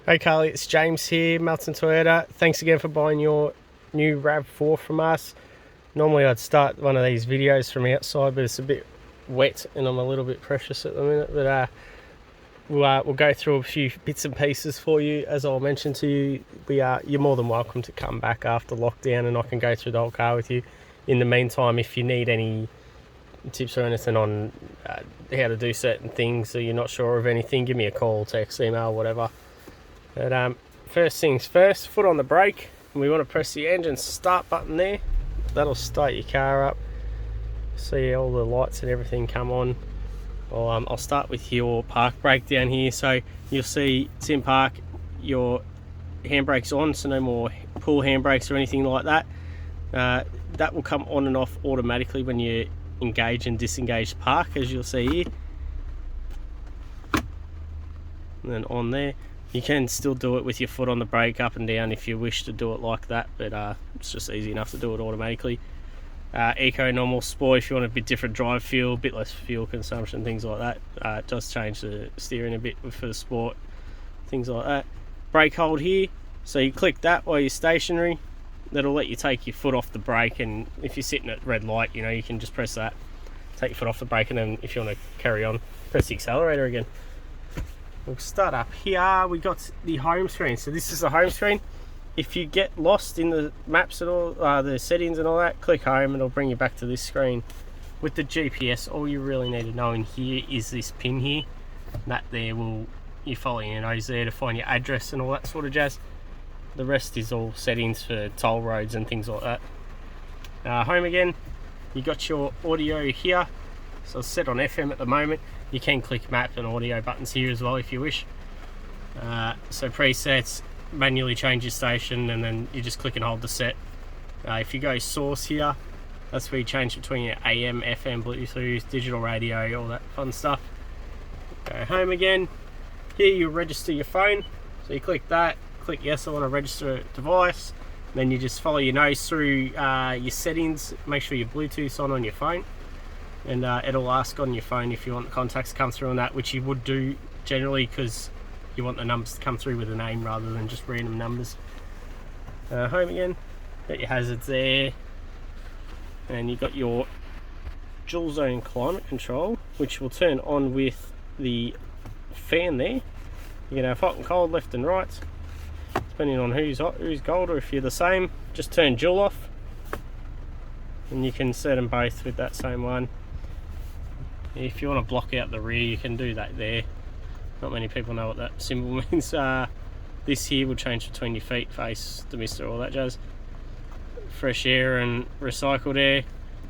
Hey Carly, it's James here, Melton Toyota. Thanks again for buying your new Rav4 from us. Normally I'd start one of these videos from outside, but it's a bit wet and I'm a little bit precious at the minute. But we'll go through a few bits and pieces for you. As I'll mention to you, you're more than welcome to come back after lockdown and I can go through the whole car with you. In the meantime, if you need any tips or anything on how to do certain things or you're not sure of anything, give me a call, text, email, whatever. But first things first, foot on the brake, and we want to press the engine start button there. That'll start your car up. See all the lights and everything come on. Well, I'll start with your park brake down here. So you'll see it's in park, your handbrake's on, so no more pull handbrakes or anything like that. That will come on and off automatically when you engage and disengage park, as you'll see here. And then on there. You can still do it with your foot on the brake up and down if you wish to do it like that, but it's just easy enough to do it automatically. Eco, normal, sport, if you want a bit different drive feel, a bit less fuel consumption, things like that. It does change the steering a bit for the sport, things like that. Brake hold here, so you click that while you're stationary. That'll let you take your foot off the brake, and if you're sitting at red light, you know, you can just press that, take your foot off the brake, and then if you want to carry on, press the accelerator again. We'll start up here. We got the home screen. So this is the home screen. If you get lost in the maps and all the settings and all that, click home and it'll bring you back to this screen. With the GPS, all you really need to know in here is this pin here. That there will, you follow your nose there to find your address and all that sort of jazz. The rest is all settings for toll roads and things like that. Home again. You got your audio here. So it's set on FM at the moment. You can click map and audio buttons here as well if you wish. So presets, manually change your station, and then you just click and hold the set. If you go source here, that's where you change between your AM, FM, Bluetooth, digital radio, all that fun stuff. Go home again. Here you register your phone. So you click that, click yes, I want to register a device. Then you just follow your nose through your settings, make sure your Bluetooth's on your phone. And it'll ask on your phone if you want the contacts to come through on that, which you would do generally because you want the numbers to come through with a name rather than just random numbers. Home again, got your hazards there, and you've got your dual zone climate control, which will turn on with the fan there. You can have hot and cold, left and right, depending on who's hot, who's cold, or if you're the same, just turn dual off, and you can set them both with that same one. If you want to block out the rear, you can do that there. Not many people know what that symbol means. This here will change between your feet, face, the mister, all that jazz. Fresh air and recycled air.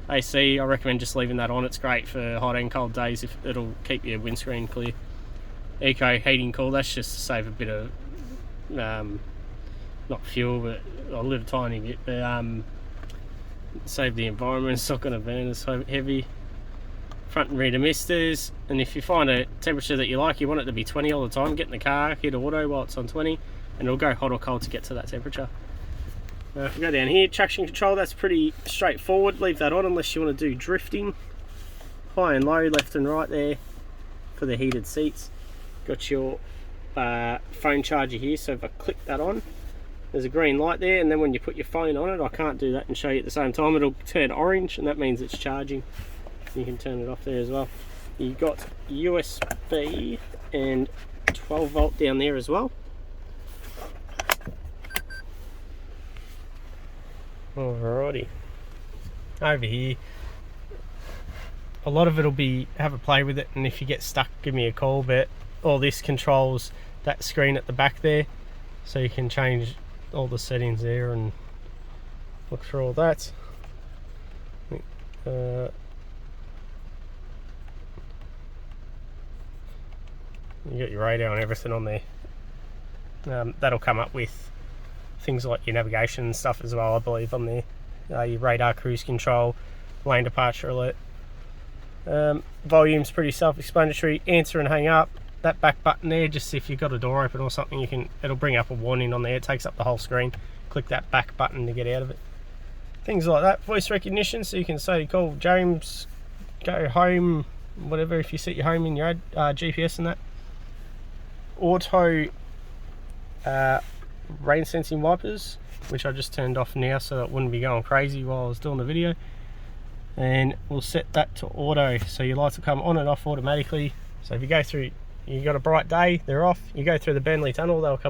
AC, I recommend just leaving that on. It's great for hot and cold days. If it'll keep your windscreen clear. Eco, heating, cool. That's just to save a bit of, not fuel, but a little tiny bit. But save the environment. It's not going to burn as heavy. Front and rear demisters, and if you find a temperature that you like, you want it to be 20 all the time, get in the car, hit auto while it's on 20, and it'll go hot or cold to get to that temperature. If we go down here, traction control, that's pretty straightforward. Leave that on unless you want to do drifting. High and low, left and right there for the heated seats. Got your phone charger here, so if I click that on, there's a green light there, and then when you put your phone on it, I can't do that and show you at the same time, it'll turn orange, and that means it's charging. You can turn it off there as well. You've got USB and 12 volt down there as well. Alrighty. Over here, a lot of it'll be have a play with it, and if you get stuck, give me a call. But all this controls that screen at the back there, so you can change all the settings there and look through all that. You got your radio and everything on there. That'll come up with things like your navigation and stuff as well, I believe, on there. Your radar, cruise control, lane departure alert. Volume's pretty self-explanatory. Answer and hang up. That back button there, just if you've got a door open or something, it'll bring up a warning on there. It takes up the whole screen. Click that back button to get out of it. Things like that. Voice recognition, so you can say, call James, go home, whatever, if you set your home in your GPS and that. Auto rain sensing wipers, which I just turned off now so that it wouldn't be going crazy while I was doing the video. And we'll set that to auto, so your lights will come on and off automatically. So if you go through, you got a bright day, they're off. You go through the Burnley tunnel, they'll come